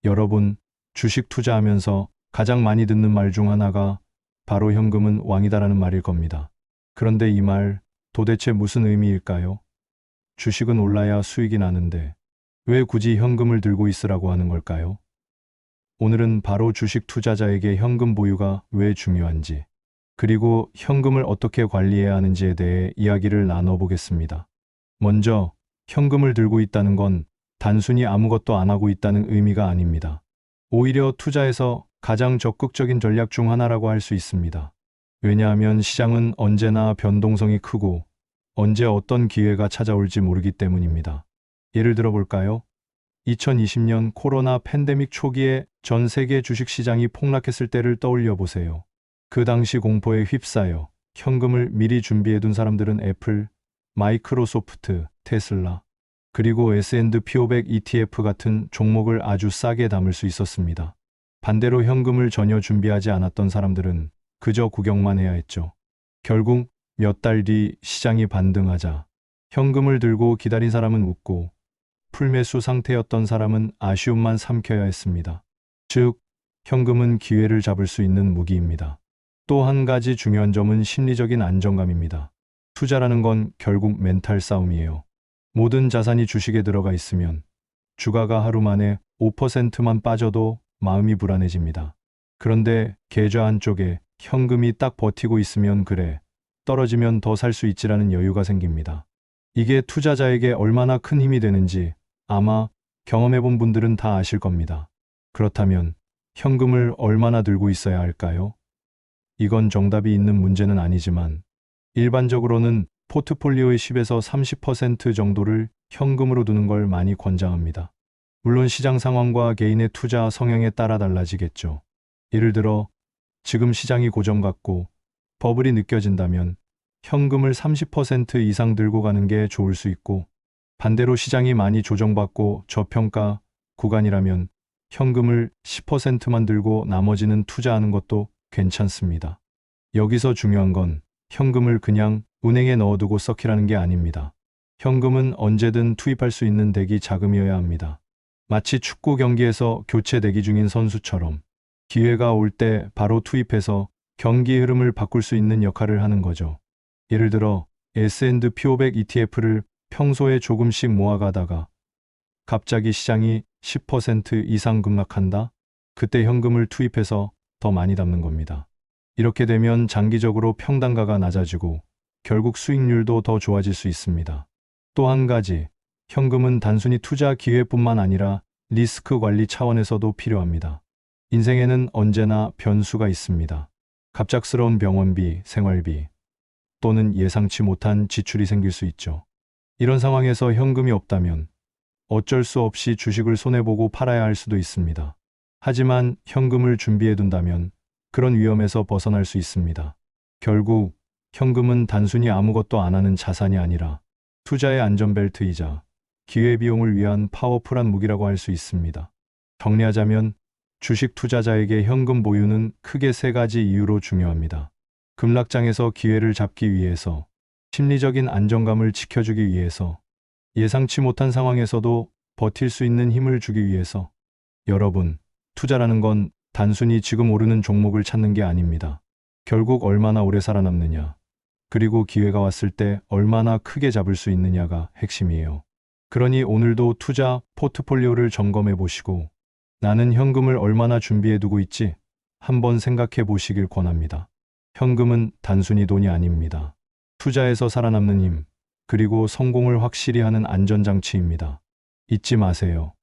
여러분, 주식 투자하면서 가장 많이 듣는 말 중 하나가 바로 현금은 왕이다라는 말일 겁니다. 그런데 이 말 도대체 무슨 의미일까요? 주식은 올라야 수익이 나는데 왜 굳이 현금을 들고 있으라고 하는 걸까요? 오늘은 바로 주식 투자자에게 현금 보유가 왜 중요한지, 그리고 현금을 어떻게 관리해야 하는지에 대해 이야기를 나눠보겠습니다. 먼저, 현금을 들고 있다는 건 단순히 아무것도 안 하고 있다는 의미가 아닙니다. 오히려 투자에서 가장 적극적인 전략 중 하나라고 할 수 있습니다. 왜냐하면 시장은 언제나 변동성이 크고 언제 어떤 기회가 찾아올지 모르기 때문입니다. 예를 들어 볼까요? 2020년 코로나 팬데믹 초기에 전 세계 주식시장이 폭락했을 때를 떠올려 보세요. 그 당시 공포에 휩싸여 현금을 미리 준비해둔 사람들은 애플, 마이크로소프트, 테슬라, 그리고 S&P 500 ETF 같은 종목을 아주 싸게 담을 수 있었습니다. 반대로 현금을 전혀 준비하지 않았던 사람들은 그저 구경만 해야 했죠. 결국 몇 달 뒤 시장이 반등하자 현금을 들고 기다린 사람은 웃고 풀매수 상태였던 사람은 아쉬움만 삼켜야 했습니다. 즉, 현금은 기회를 잡을 수 있는 무기입니다. 또 한 가지 중요한 점은 심리적인 안정감입니다. 투자라는 건 결국 멘탈 싸움이에요. 모든 자산이 주식에 들어가 있으면 주가가 하루 만에 5%만 빠져도 마음이 불안해집니다. 그런데 계좌 한쪽에 현금이 딱 버티고 있으면 그래, 떨어지면 더 살 수 있지라는 여유가 생깁니다. 이게 투자자에게 얼마나 큰 힘이 되는지 아마 경험해본 분들은 다 아실 겁니다. 그렇다면 현금을 얼마나 들고 있어야 할까요? 이건 정답이 있는 문제는 아니지만 일반적으로는 포트폴리오의 10에서 30% 정도를 현금으로 두는 걸 많이 권장합니다. 물론 시장 상황과 개인의 투자 성향에 따라 달라지겠죠. 예를 들어 지금 시장이 고점 같고 버블이 느껴진다면 현금을 30% 이상 들고 가는 게 좋을 수 있고, 반대로 시장이 많이 조정받고 저평가 구간이라면 현금을 10%만 들고 나머지는 투자하는 것도 괜찮습니다. 여기서 중요한 건 현금을 그냥 은행에 넣어두고 썩히라는 게 아닙니다. 현금은 언제든 투입할 수 있는 대기 자금이어야 합니다. 마치 축구 경기에서 교체 대기 중인 선수처럼 기회가 올 때 바로 투입해서 경기 흐름을 바꿀 수 있는 역할을 하는 거죠. 예를 들어 S&P 500 ETF를 평소에 조금씩 모아가다가 갑자기 시장이 10% 이상 급락한다? 그때 현금을 투입해서 더 많이 담는 겁니다. 이렇게 되면 장기적으로 평단가가 낮아지고 결국 수익률도 더 좋아질 수 있습니다. 또 한 가지, 현금은 단순히 투자 기회뿐만 아니라 리스크 관리 차원에서도 필요합니다. 인생에는 언제나 변수가 있습니다. 갑작스러운 병원비, 생활비, 또는 예상치 못한 지출이 생길 수 있죠. 이런 상황에서 현금이 없다면 어쩔 수 없이 주식을 손해보고 팔아야 할 수도 있습니다. 하지만 현금을 준비해둔다면 그런 위험에서 벗어날 수 있습니다. 결국 현금은 단순히 아무것도 안 하는 자산이 아니라 투자의 안전벨트이자 기회비용을 위한 파워풀한 무기라고 할 수 있습니다. 정리하자면 주식 투자자에게 현금 보유는 크게 세 가지 이유로 중요합니다. 급락장에서 기회를 잡기 위해서, 심리적인 안정감을 지켜주기 위해서, 예상치 못한 상황에서도 버틸 수 있는 힘을 주기 위해서. 여러분, 투자라는 건 단순히 지금 오르는 종목을 찾는 게 아닙니다. 결국 얼마나 오래 살아남느냐, 그리고 기회가 왔을 때 얼마나 크게 잡을 수 있느냐가 핵심이에요. 그러니 오늘도 투자 포트폴리오를 점검해 보시고 나는 현금을 얼마나 준비해 두고 있지? 한번 생각해 보시길 권합니다. 현금은 단순히 돈이 아닙니다. 투자에서 살아남는 힘, 그리고 성공을 확실히 하는 안전장치입니다. 잊지 마세요.